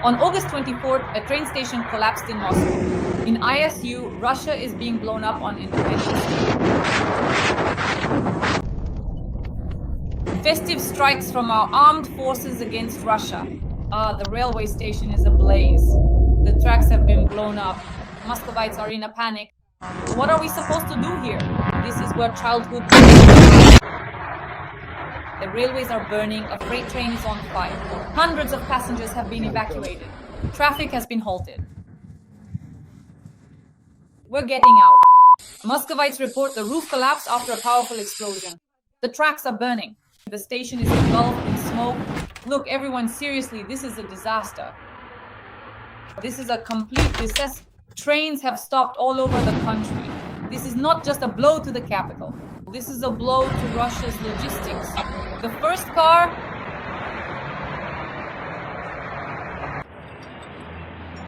On August 24th, a train station collapsed in Moscow. In ISU, Russia is being blown up on Independence Day. Festive strikes from our armed forces against Russia. The railway station is ablaze. The tracks have been blown up. Muscovites are in a panic. What are we supposed to do here? This is where childhood... The railways are burning, a freight train is on fire. Hundreds of passengers have been evacuated. Traffic has been halted. We're getting out. Muscovites report the roof collapsed after a powerful explosion. The tracks are burning. The station is engulfed in smoke. Look, everyone, seriously, this is a disaster. This is a complete disaster. Trains have stopped all over the country. This is not just a blow to the capital. This is a blow to Russia's logistics. The first car...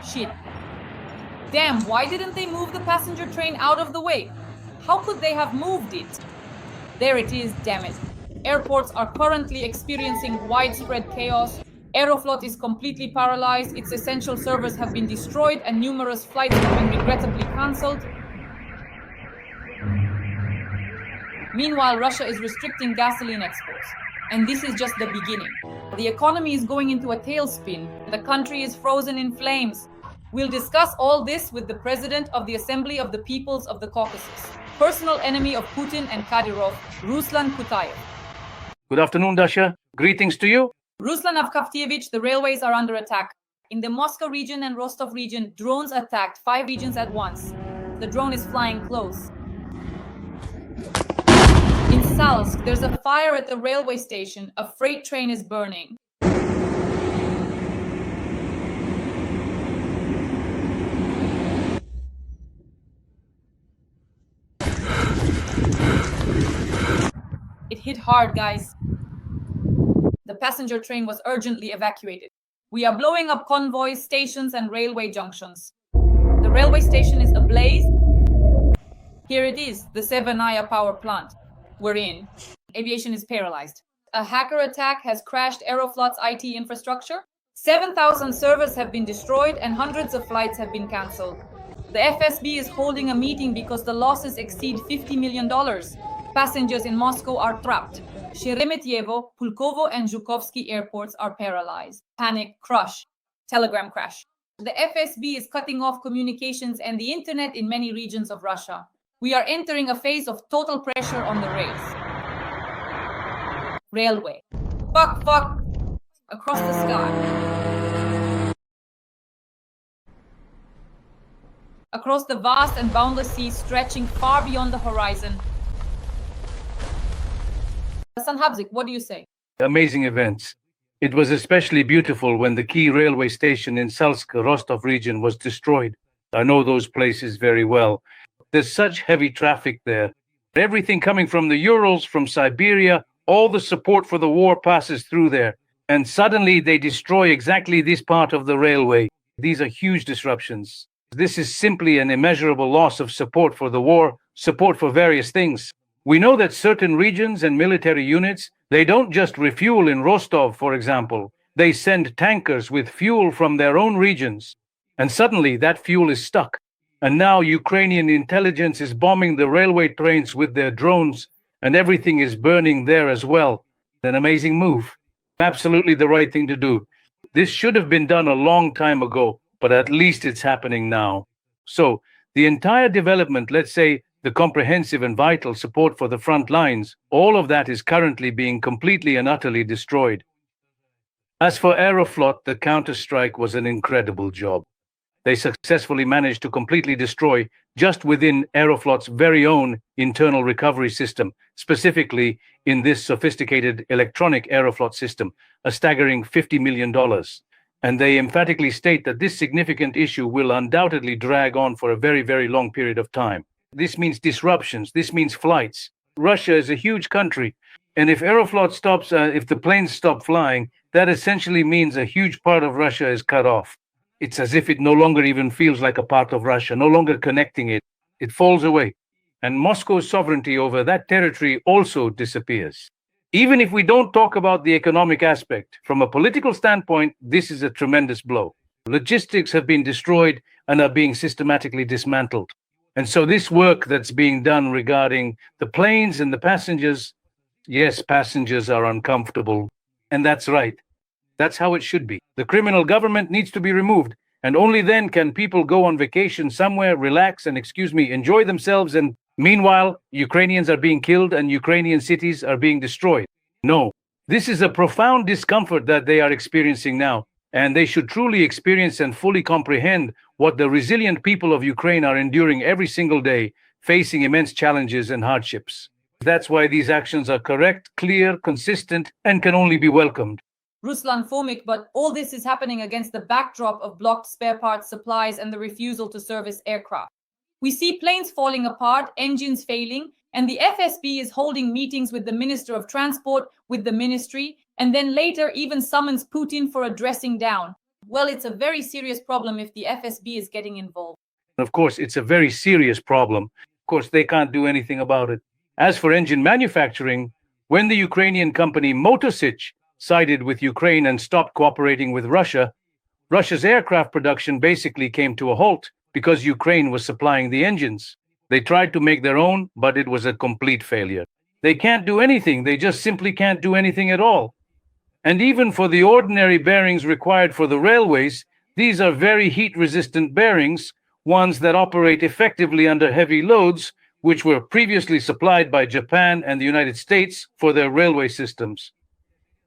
Shit. Damn, why didn't they move the passenger train out of the way? How could they have moved it? There it is, damn it. Airports are currently experiencing widespread chaos. Aeroflot is completely paralyzed, its essential servers have been destroyed, and numerous flights have been regrettably cancelled. Meanwhile, Russia is restricting gasoline exports. And this is just the beginning. The economy is going into a tailspin. The country is frozen in flames. We'll discuss all this with the President of the Assembly of the Peoples of the Caucasus, personal enemy of Putin and Kadyrov, Ruslan Kutayev. Good afternoon, Dasha. Greetings to you. Ruslan Avkaftievich, the railways are under attack. In the Moscow region and Rostov region, drones attacked 5 regions at once. The drone is flying close. In Salsk, there's a fire at the railway station. A freight train is burning. It hit hard, guys. The passenger train was urgently evacuated. We are blowing up convoys, stations, and railway junctions. The railway station is ablaze. Here it is, the Severnaya power plant. We're in. Aviation is paralyzed. A hacker attack has crashed Aeroflot's IT infrastructure. 7,000 servers have been destroyed and hundreds of flights have been cancelled. The FSB is holding a meeting because the losses exceed $50 million. Passengers in Moscow are trapped. Sheremetyevo, Pulkovo, and Zhukovsky airports are paralyzed. Panic, crush, telegram crash. The FSB is cutting off communications and the internet in many regions of Russia. We are entering a phase of total pressure on the rails. Railway. Fuck. Across the sky. Across the vast and boundless sea stretching far beyond the horizon. Sanhabzik, what do you say? Amazing events. It was especially beautiful when the key railway station in Salsk, Rostov region was destroyed. I know those places very well. There's such heavy traffic there. Everything coming from the Urals, from Siberia, all the support for the war passes through there. And suddenly they destroy exactly this part of the railway. These are huge disruptions. This is simply an immeasurable loss of support for the war, support for various things. We know that certain regions and military units, they don't just refuel in Rostov, for example. They send tankers with fuel from their own regions. And suddenly that fuel is stuck. And now Ukrainian intelligence is bombing the railway trains with their drones, and everything is burning there as well. An amazing move. Absolutely the right thing to do. This should have been done a long time ago, but at least it's happening now. So the entire development, let's say the comprehensive and vital support for the front lines, all of that is currently being completely and utterly destroyed. As for Aeroflot, the counterstrike was an incredible job. They successfully managed to completely destroy just within Aeroflot's very own internal recovery system, specifically in this sophisticated electronic Aeroflot system, a staggering $50 million. And they emphatically state that this significant issue will undoubtedly drag on for a very, very long period of time. This means disruptions. This means flights. Russia is a huge country. And if Aeroflot stops, if the planes stop flying, that essentially means a huge part of Russia is cut off. It's as if it no longer even feels like a part of Russia, no longer connecting it. It falls away. And Moscow's sovereignty over that territory also disappears. Even if we don't talk about the economic aspect, from a political standpoint, this is a tremendous blow. Logistics have been destroyed and are being systematically dismantled. And so this work that's being done regarding the planes and the passengers, yes, passengers are uncomfortable. And that's right. That's how it should be. The criminal government needs to be removed. And only then can people go on vacation somewhere, relax, and, enjoy themselves. And meanwhile, Ukrainians are being killed and Ukrainian cities are being destroyed. No, this is a profound discomfort that they are experiencing now. And they should truly experience and fully comprehend what the resilient people of Ukraine are enduring every single day, facing immense challenges and hardships. That's why these actions are correct, clear, consistent, and can only be welcomed. Ruslan Fomik, but all this is happening against the backdrop of blocked spare parts supplies and the refusal to service aircraft. We see planes falling apart, engines failing, and the FSB is holding meetings with the Minister of Transport, with the ministry, and then later even summons Putin for a dressing down. Well, it's a very serious problem if the FSB is getting involved. Of course, it's a very serious problem. Of course, they can't do anything about it. As for engine manufacturing, when the Ukrainian company Motosich sided with Ukraine and stopped cooperating with Russia, Russia's aircraft production basically came to a halt because Ukraine was supplying the engines. They tried to make their own, but it was a complete failure. They can't do anything. They just simply can't do anything at all. And even for the ordinary bearings required for the railways, these are very heat-resistant bearings, ones that operate effectively under heavy loads, which were previously supplied by Japan and the United States for their railway systems.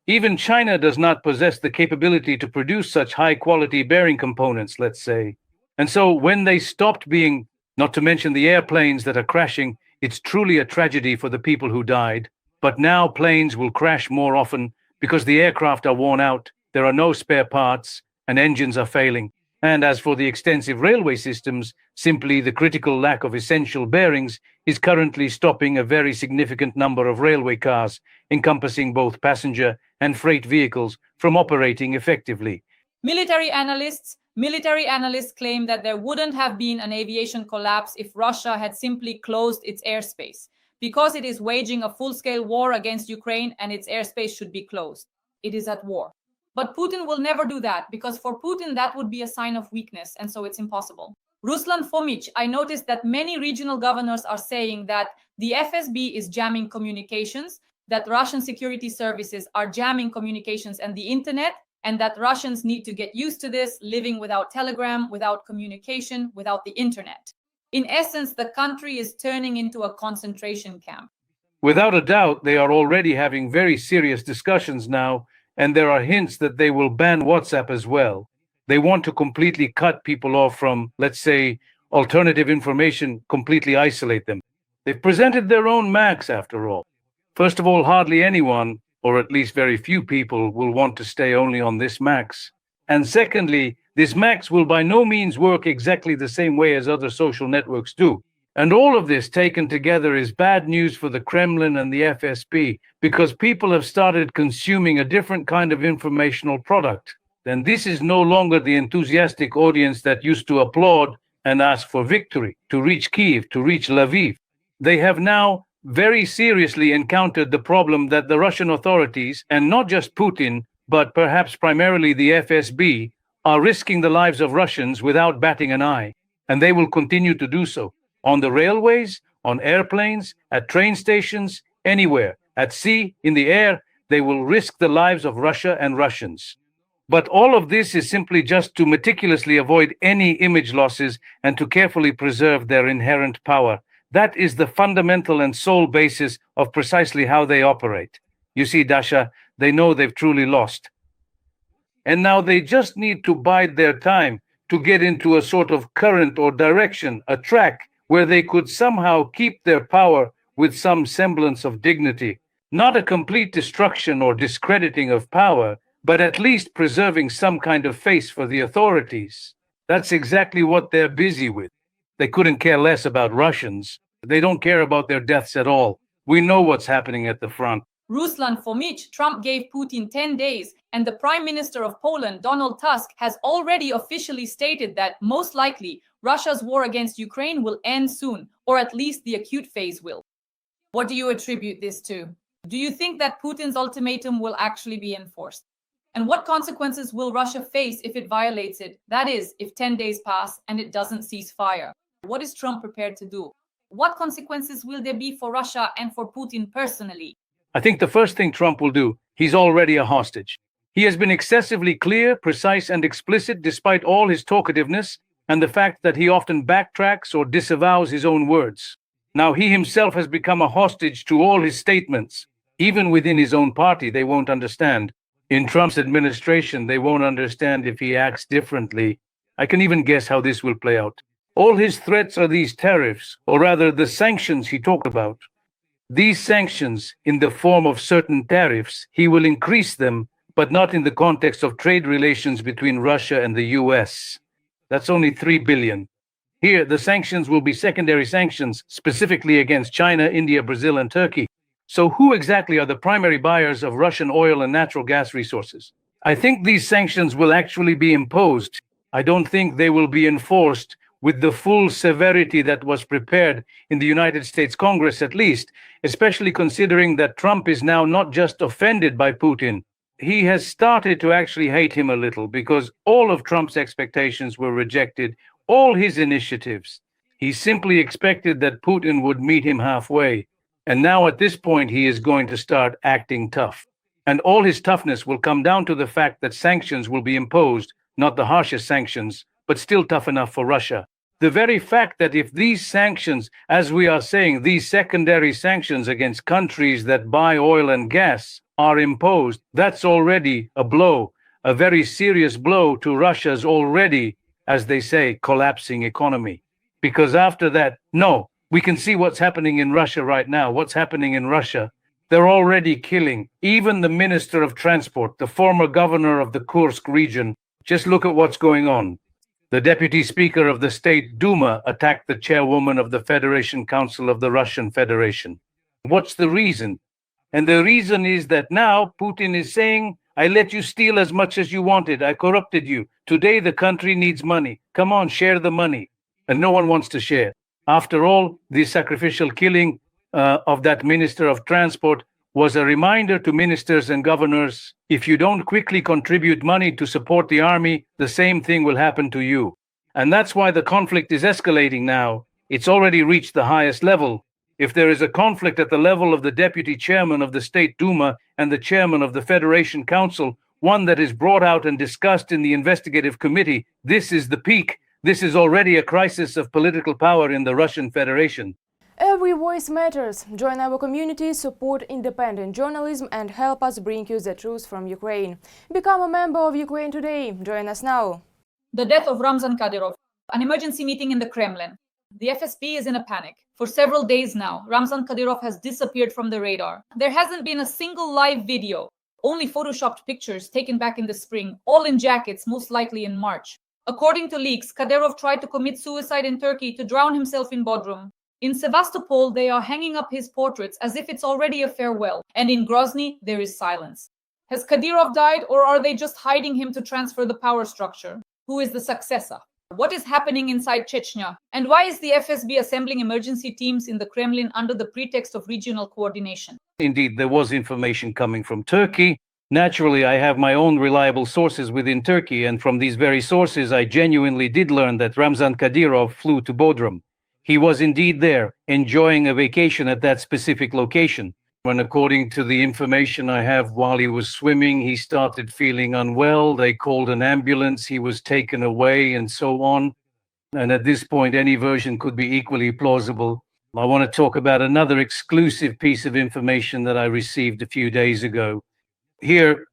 Even China does not possess the capability to produce such high-quality bearing components, let's say. And so when they stopped being, not to mention the airplanes that are crashing, it's truly a tragedy for the people who died. But now planes will crash more often because the aircraft are worn out, there are no spare parts, and engines are failing. And as for the extensive railway systems, simply the critical lack of essential bearings is currently stopping a very significant number of railway cars, encompassing both passenger and freight vehicles, from operating effectively. Military analysts claim that there wouldn't have been an aviation collapse if Russia had simply closed its airspace, because it is waging a full-scale war against Ukraine and its airspace should be closed. It is at war. But Putin will never do that, because for Putin that would be a sign of weakness, and so it's impossible. Ruslan Fomich, I noticed that many regional governors are saying that the FSB is jamming communications, that Russian security services are jamming communications and the internet, and that Russians need to get used to this, living without telegram, without communication, without the internet. In essence, the country is turning into a concentration camp. Without a doubt, they are already having very serious discussions now, and there are hints that they will ban WhatsApp as well. They want to completely cut people off from, let's say, alternative information, completely isolate them. They've presented their own max, after all. First of all, hardly anyone, or at least very few people, will want to stay only on this max. And secondly, this max will by no means work exactly the same way as other social networks do. And all of this taken together is bad news for the Kremlin and the FSB, because people have started consuming a different kind of informational product. Then this is no longer the enthusiastic audience that used to applaud and ask for victory, to reach Kiev, to reach Lviv. They have now very seriously encountered the problem that the Russian authorities, and not just Putin, but perhaps primarily the FSB, are risking the lives of Russians without batting an eye. And they will continue to do so. On the railways, on airplanes, at train stations, anywhere, at sea, in the air, they will risk the lives of Russia and Russians. But all of this is simply just to meticulously avoid any image losses and to carefully preserve their inherent power. That is the fundamental and sole basis of precisely how they operate. You see, Dasha, they know they've truly lost. And now they just need to bide their time to get into a sort of current or direction, a track, where they could somehow keep their power with some semblance of dignity. Not a complete destruction or discrediting of power, but at least preserving some kind of face for the authorities. That's exactly what they're busy with. They couldn't care less about Russians. They don't care about their deaths at all. We know what's happening at the front. Ruslan Fomich, Trump gave Putin 10 days, and the Prime Minister of Poland, Donald Tusk, has already officially stated that most likely Russia's war against Ukraine will end soon, or at least the acute phase will. What do you attribute this to? Do you think that Putin's ultimatum will actually be enforced? And what consequences will Russia face if it violates it? That is, if 10 days pass and it doesn't cease fire. What is Trump prepared to do? What consequences will there be for Russia and for Putin personally? I think the first thing Trump will do, he's already a hostage. He has been excessively clear, precise, and explicit despite all his talkativeness and the fact that he often backtracks or disavows his own words. Now he himself has become a hostage to all his statements. Even within his own party, they won't understand. In Trump's administration, they won't understand if he acts differently. I can even guess how this will play out. All his threats are these tariffs, or rather the sanctions he talked about. These sanctions, in the form of certain tariffs, he will increase them, but not in the context of trade relations between Russia and the US. That's only 3 billion. Here, the sanctions will be secondary sanctions, specifically against China, India, Brazil, and Turkey. So who exactly are the primary buyers of Russian oil and natural gas resources? I think these sanctions will actually be imposed. I don't think they will be enforced with the full severity that was prepared in the United States Congress, at least, especially considering that Trump is now not just offended by Putin. He has started to actually hate him a little because all of Trump's expectations were rejected, all his initiatives. He simply expected that Putin would meet him halfway. And now at this point, he is going to start acting tough. And all his toughness will come down to the fact that sanctions will be imposed, not the harshest sanctions, but still tough enough for Russia. The very fact that if these sanctions, as we are saying, these secondary sanctions against countries that buy oil and gas are imposed, that's already a blow, a very serious blow to Russia's already, as they say, collapsing economy. Because after that, no, we can see what's happening in Russia right now. What's happening in Russia? They're already killing even the Minister of Transport, the former governor of the Kursk region. Just look at what's going on. The Deputy Speaker of the State Duma attacked the chairwoman of the Federation Council of the Russian Federation. What's the reason? And the reason is that now Putin is saying, I let you steal as much as you wanted. I corrupted you. Today the country needs money. Come on, share the money. And no one wants to share. After all, the sacrificial killing of that Minister of Transport was a reminder to ministers and governors, if you don't quickly contribute money to support the army, the same thing will happen to you. And that's why the conflict is escalating now. It's already reached the highest level. If there is a conflict at the level of the deputy chairman of the State Duma and the chairman of the Federation Council, one that is brought out and discussed in the investigative committee, this is the peak. This is already a crisis of political power in the Russian Federation. Every voice matters. Join our community, support independent journalism and help us bring you the truth from Ukraine. Become a member of Ukraine Today. Join us now. The death of Ramzan Kadyrov. An emergency meeting in the Kremlin. The FSB is in a panic. For several days now, Ramzan Kadyrov has disappeared from the radar. There hasn't been a single live video, only photoshopped pictures taken back in the spring, all in jackets, most likely in March. According to leaks, Kadyrov tried to commit suicide in Turkey to drown himself in Bodrum. In Sevastopol, they are hanging up his portraits as if it's already a farewell. And in Grozny, there is silence. Has Kadyrov died, or are they just hiding him to transfer the power structure? Who is the successor? What is happening inside Chechnya? And why is the FSB assembling emergency teams in the Kremlin under the pretext of regional coordination? Indeed, there was information coming from Turkey. Naturally, I have my own reliable sources within Turkey, and from these very sources, I genuinely did learn that Ramzan Kadyrov flew to Bodrum. He was indeed there, enjoying a vacation at that specific location. When, according to the information I have, while he was swimming, he started feeling unwell. They called an ambulance, he was taken away, and so on. And at this point, any version could be equally plausible. I want to talk about another exclusive piece of information that I received a few days ago. Here,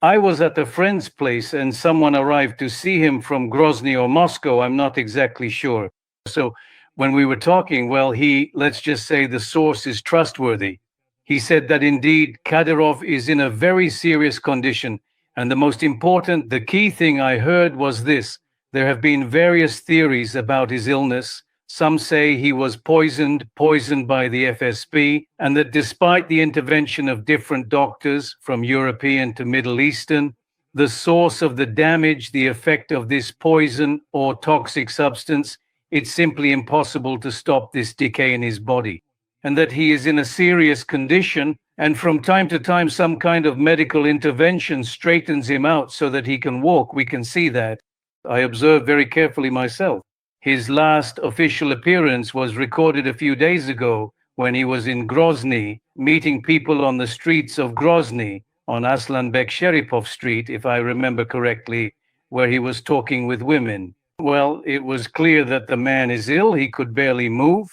I was at a friend's place and someone arrived to see him from Grozny or Moscow. I'm not exactly sure. So when we were talking, well, let's just say the source is trustworthy. He said that indeed Kadyrov is in a very serious condition. And the most important, the key thing I heard was this. There have been various theories about his illness. Some say he was poisoned by the FSB, and that despite the intervention of different doctors from European to Middle Eastern, the source of the damage, the effect of this poison or toxic substance, it's simply impossible to stop this decay in his body. And that he is in a serious condition, And from time to time, some kind of medical intervention straightens him out so that he can walk. We can see that. I observed very carefully myself. His last official appearance was recorded a few days ago when he was in Grozny, meeting people on the streets of Grozny, on Aslanbek Sheripov Street, if I remember correctly, where he was talking with women. Well, it was clear that the man is ill. He could barely move.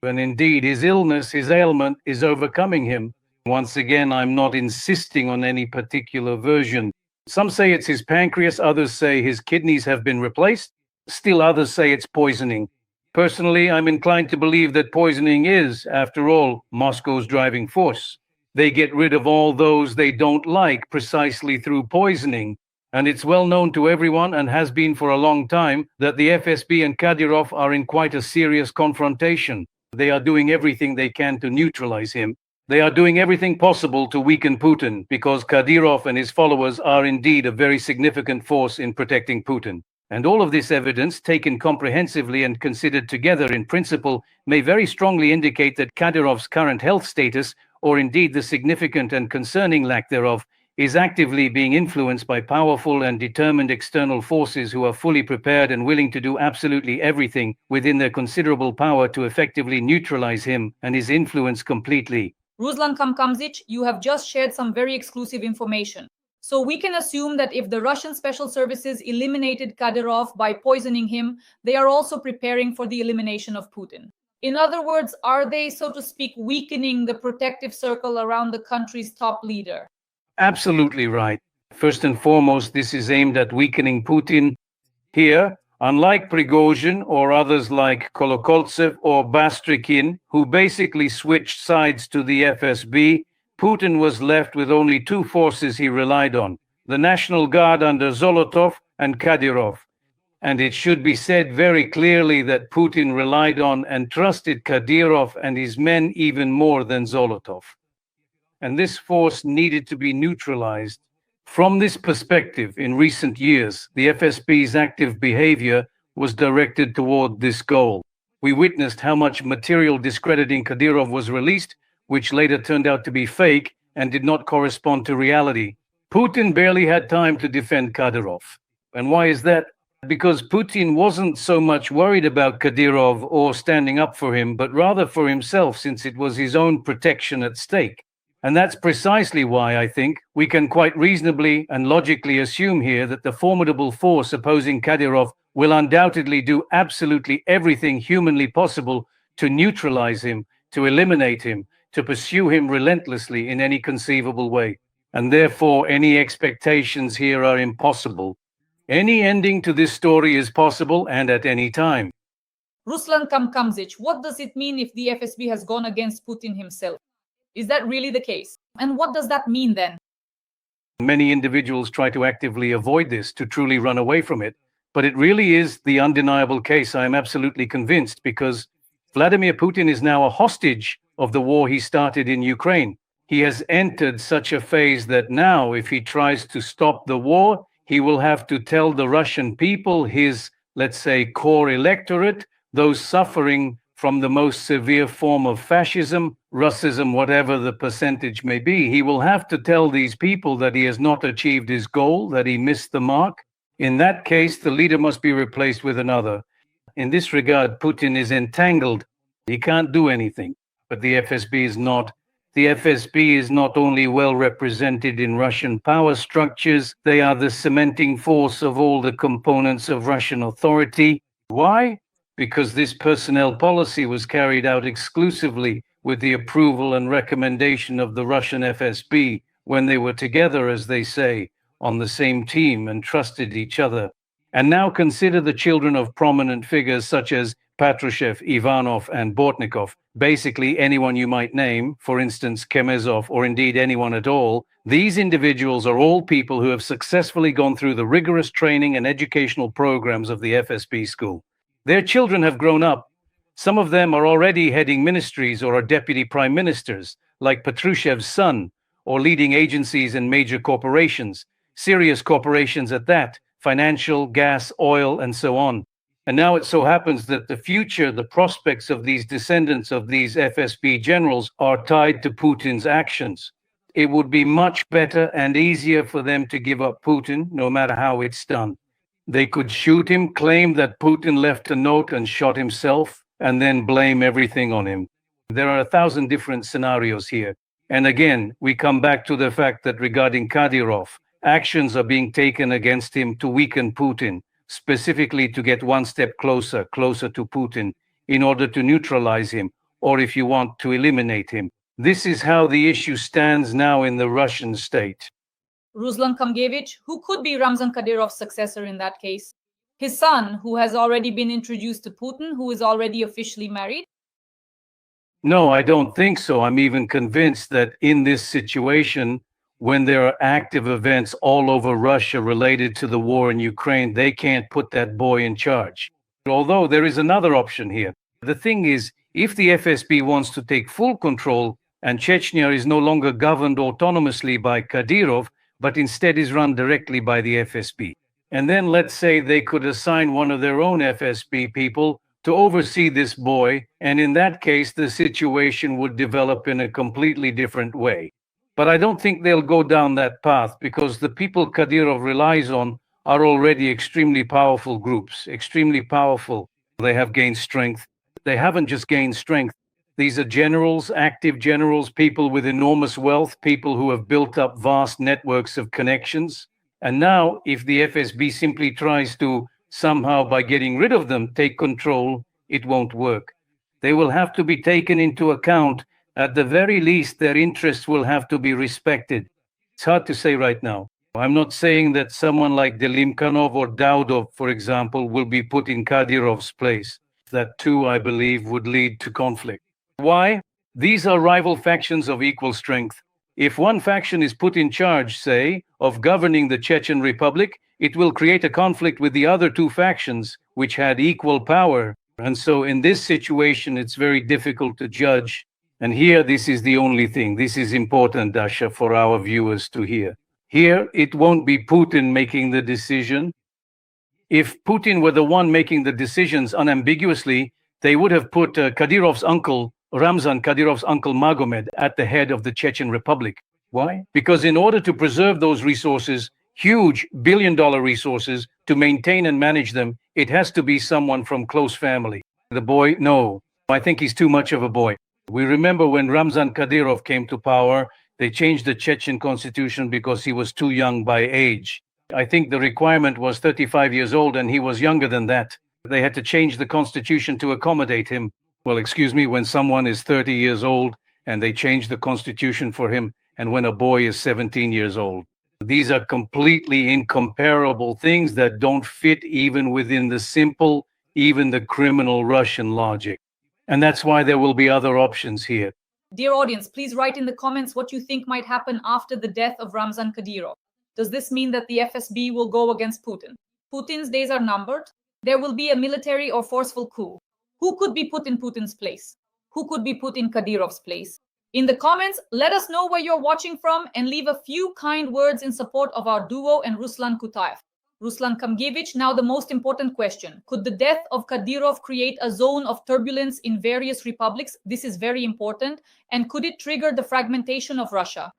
And indeed, his illness, his ailment, is overcoming him. Once again, I'm not insisting on any particular version. Some say it's his pancreas, others say his kidneys have been replaced, still others say it's poisoning. Personally, I'm inclined to believe that poisoning is, after all, Moscow's driving force. They get rid of all those they don't like precisely through poisoning. And it's well known to everyone, and has been for a long time, that the FSB and Kadyrov are in quite a serious confrontation. They are doing everything they can to neutralize him. They are doing everything possible to weaken Putin, because Kadyrov and his followers are indeed a very significant force in protecting Putin. And all of this evidence, taken comprehensively and considered together in principle, may very strongly indicate that Kadyrov's current health status, or indeed the significant and concerning lack thereof, is actively being influenced by powerful and determined external forces who are fully prepared and willing to do absolutely everything within their considerable power to effectively neutralize him and his influence completely. Ruslan Kamkamzich, you have just shared some very exclusive information. So we can assume that if the Russian special services eliminated Kadyrov by poisoning him, they are also preparing for the elimination of Putin. In other words, are they, so to speak, weakening the protective circle around the country's top leader? Absolutely right. First and foremost, this is aimed at weakening Putin. Here, unlike Prigozhin or others like Kolokoltsev or Bastrikin, who basically switched sides to the FSB, Putin was left with only two forces he relied on, the National Guard under Zolotov and Kadyrov. And it should be said very clearly that Putin relied on and trusted Kadyrov and his men even more than Zolotov. And this force needed to be neutralized. From this perspective, in recent years, the FSB's active behavior was directed toward this goal. We witnessed how much material discrediting Kadyrov was released, which later turned out to be fake and did not correspond to reality. Putin barely had time to defend Kadyrov. And why is that? Because Putin wasn't so much worried about Kadyrov or standing up for him, but rather for himself, since it was his own protection at stake. And that's precisely why I think we can quite reasonably and logically assume here that the formidable force opposing Kadyrov will undoubtedly do absolutely everything humanly possible to neutralize him, to eliminate him, to pursue him relentlessly in any conceivable way. And therefore, any expectations here are impossible. Any ending to this story is possible, and at any time. Ruslan Kamkamzich, what does it mean if the FSB has gone against Putin himself? Is that really the case? And what does that mean then? Many individuals try to actively avoid this, to truly run away from it. But it really is the undeniable case, I am absolutely convinced, because Vladimir Putin is now a hostage of the war he started in Ukraine. He has entered such a phase that now, if he tries to stop the war, he will have to tell the Russian people, his, let's say, core electorate, those suffering from the most severe form of fascism, Russism, whatever the percentage may be, he will have to tell these people that he has not achieved his goal, that he missed the mark. In that case, the leader must be replaced with another. In this regard, Putin is entangled. He can't do anything. But the FSB is not. The FSB is not only well represented in Russian power structures, they are the cementing force of all the components of Russian authority. Why? Because this personnel policy was carried out exclusively with the approval and recommendation of the Russian FSB when they were together, as they say, on the same team and trusted each other. And now consider the children of prominent figures such as Patrushev, Ivanov, and Bortnikov, basically anyone you might name, for instance, Kemezov, or indeed anyone at all. These individuals are all people who have successfully gone through the rigorous training and educational programs of the FSB school. Their children have grown up. Some of them are already heading ministries or are deputy prime ministers, like Patrushev's son, or leading agencies and major corporations, serious corporations at that, financial, gas, oil, and so on. And now it so happens that the future, the prospects of these descendants of these FSB generals are tied to Putin's actions. It would be much better and easier for them to give up Putin, no matter how it's done. They could shoot him, claim that Putin left a note and shot himself, and then blame everything on him. There are 1,000 different scenarios here. And again, we come back to the fact that regarding Kadyrov, actions are being taken against him to weaken Putin, specifically to get one step closer to Putin, in order to neutralize him, or if you want, to eliminate him. This is how the issue stands now in the Russian state. Ruslan Kamgevich, who could be Ramzan Kadyrov's successor in that case? His son, who has already been introduced to Putin, who is already officially married? No, I don't think so. I'm even convinced that in this situation, when there are active events all over Russia related to the war in Ukraine, they can't put that boy in charge. Although there is another option here. The thing is, if the FSB wants to take full control and Chechnya is no longer governed autonomously by Kadyrov, but instead is run directly by the FSB. And then let's say they could assign one of their own FSB people to oversee this boy, and in that case, the situation would develop in a completely different way. But I don't think they'll go down that path because the people Kadyrov relies on are already extremely powerful groups, extremely powerful. They have gained strength. They haven't just gained strength. These are generals, active generals, people with enormous wealth, people who have built up vast networks of connections. And now, if the FSB simply tries to somehow, by getting rid of them, take control, it won't work. They will have to be taken into account. At the very least, their interests will have to be respected. It's hard to say right now. I'm not saying that someone like Delimkanov or Daudov, for example, will be put in Kadyrov's place. That too, I believe, would lead to conflict. Why? These are rival factions of equal strength. If one faction is put in charge, say, of governing the Chechen Republic, it will create a conflict with the other two factions, which had equal power. And so in this situation, it's very difficult to judge. And here, this is the only thing. This is important, Dasha, for our viewers to hear. Here, it won't be Putin making the decision. If Putin were the one making the decisions unambiguously, they would have put Kadyrov's uncle, Ramzan Kadyrov's uncle Magomed, at the head of the Chechen Republic. Why? Because in order to preserve those resources, huge billion-dollar resources, to maintain and manage them, it has to be someone from close family. The boy, no. I think he's too much of a boy. We remember when Ramzan Kadyrov came to power, they changed the Chechen constitution because he was too young by age. I think the requirement was 35 years old and he was younger than that. They had to change the constitution to accommodate him. Well, excuse me, when someone is 30 years old and they change the constitution for him, and when a boy is 17 years old. These are completely incomparable things that don't fit even within the simple, even the criminal Russian logic. And that's why there will be other options here. Dear audience, please write in the comments what you think might happen after the death of Ramzan Kadyrov. Does this mean that the FSB will go against Putin? Putin's days are numbered. There will be a military or forceful coup. Who could be put in Putin's place? Who could be put in Kadyrov's place? In the comments, let us know where you're watching from and leave a few kind words in support of our duo and Ruslan Kutaev. Ruslan Kamgevich, now the most important question. Could the death of Kadyrov create a zone of turbulence in various republics? This is very important. And could it trigger the fragmentation of Russia?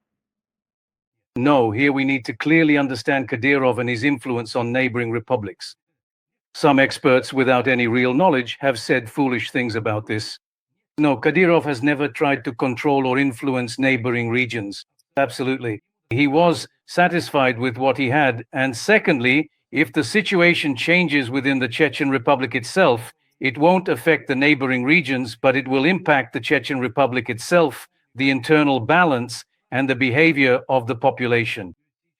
No, here we need to clearly understand Kadyrov and his influence on neighboring republics. Some experts without any real knowledge have said foolish things about this. No, Kadyrov has never tried to control or influence neighboring regions. Absolutely. He was satisfied with what he had. And secondly, if the situation changes within the Chechen Republic itself, it won't affect the neighboring regions, but it will impact the Chechen Republic itself, the internal balance, and the behavior of the population.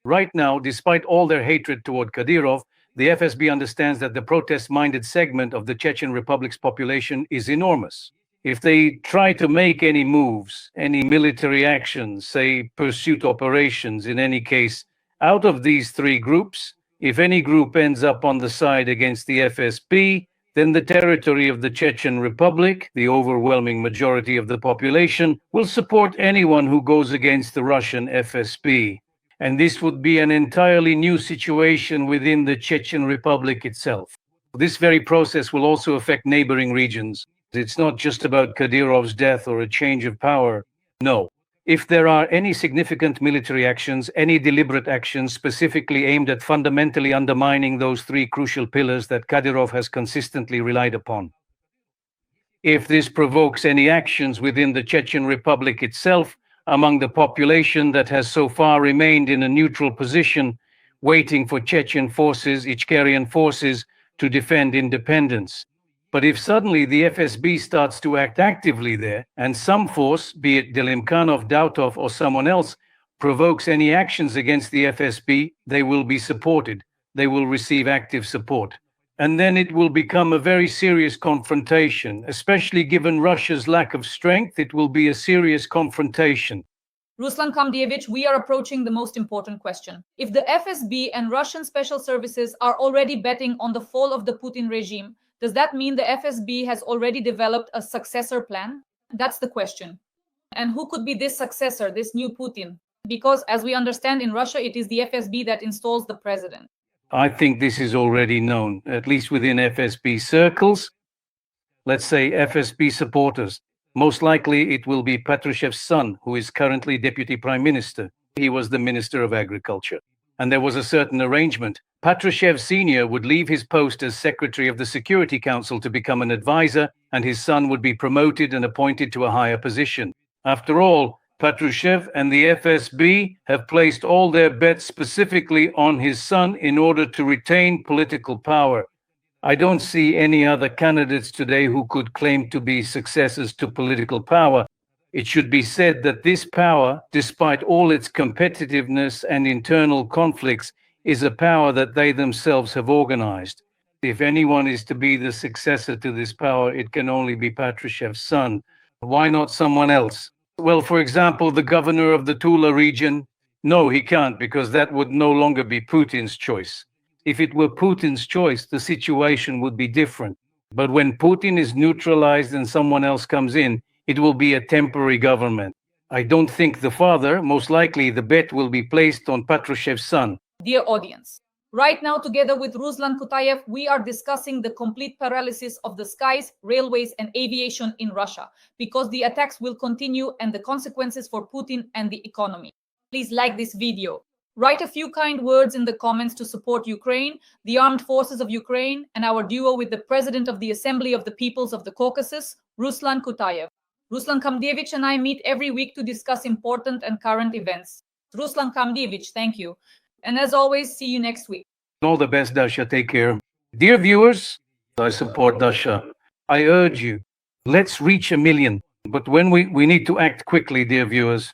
Right now, despite all their hatred toward Kadyrov, the FSB understands that the protest-minded segment of the Chechen Republic's population is enormous. If they try to make any moves, any military actions, say pursuit operations in any case, out of these three groups, if any group ends up on the side against the FSB, then the territory of the Chechen Republic, the overwhelming majority of the population, will support anyone who goes against the Russian FSB. And this would be an entirely new situation within the Chechen Republic itself. This very process will also affect neighboring regions. It's not just about Kadyrov's death or a change of power. No. If there are any significant military actions, any deliberate actions specifically aimed at fundamentally undermining those three crucial pillars that Kadyrov has consistently relied upon. If this provokes any actions within the Chechen Republic itself, among the population that has so far remained in a neutral position, waiting for Chechen forces, Ichkerian forces, to defend independence. But if suddenly the FSB starts to act actively there, and some force, be it Delimkanov, Dautov, or someone else, provokes any actions against the FSB, they will be supported. They will receive active support. And then it will become a very serious confrontation, especially given Russia's lack of strength. It will be a serious confrontation. Ruslan Kamdyevich, we are approaching the most important question. If the FSB and Russian special services are already betting on the fall of the Putin regime, does that mean the FSB has already developed a successor plan? That's the question. And who could be this successor, this new Putin? Because as we understand in Russia, it is the FSB that installs the president. I think this is already known, at least within FSB circles. Let's say FSB supporters. Most likely it will be Patrushev's son, who is currently Deputy Prime Minister. He was the Minister of Agriculture. And there was a certain arrangement. Patrushev Sr. would leave his post as Secretary of the Security Council to become an advisor, and his son would be promoted and appointed to a higher position. After all, Patrushev and the FSB have placed all their bets specifically on his son in order to retain political power. I don't see any other candidates today who could claim to be successors to political power. It should be said that this power, despite all its competitiveness and internal conflicts, is a power that they themselves have organized. If anyone is to be the successor to this power, it can only be Patrushev's son. Why not someone else? Well, for example, the governor of the Tula region? No, he can't, because that would no longer be Putin's choice. If it were Putin's choice, the situation would be different. But when Putin is neutralized and someone else comes in, it will be a temporary government. I don't think the father, most likely the bet will be placed on Patrushev's son. Dear audience, right now together with Ruslan Kutayev, we are discussing the complete paralysis of the skies, railways and aviation in Russia, because the attacks will continue and the consequences for Putin and the economy. Please like this video. Write a few kind words in the comments to support Ukraine, the armed forces of Ukraine, and our duo with the President of the Assembly of the Peoples of the Caucasus, Ruslan Kutayev. Ruslan Kamdyevich and I meet every week to discuss important and current events. Ruslan Kamdyevich, thank you. And as always, see you next week. All the best, Dasha. Take care. Dear viewers, I support Dasha. I urge you, let's reach 1 million. But when we need to act quickly, dear viewers.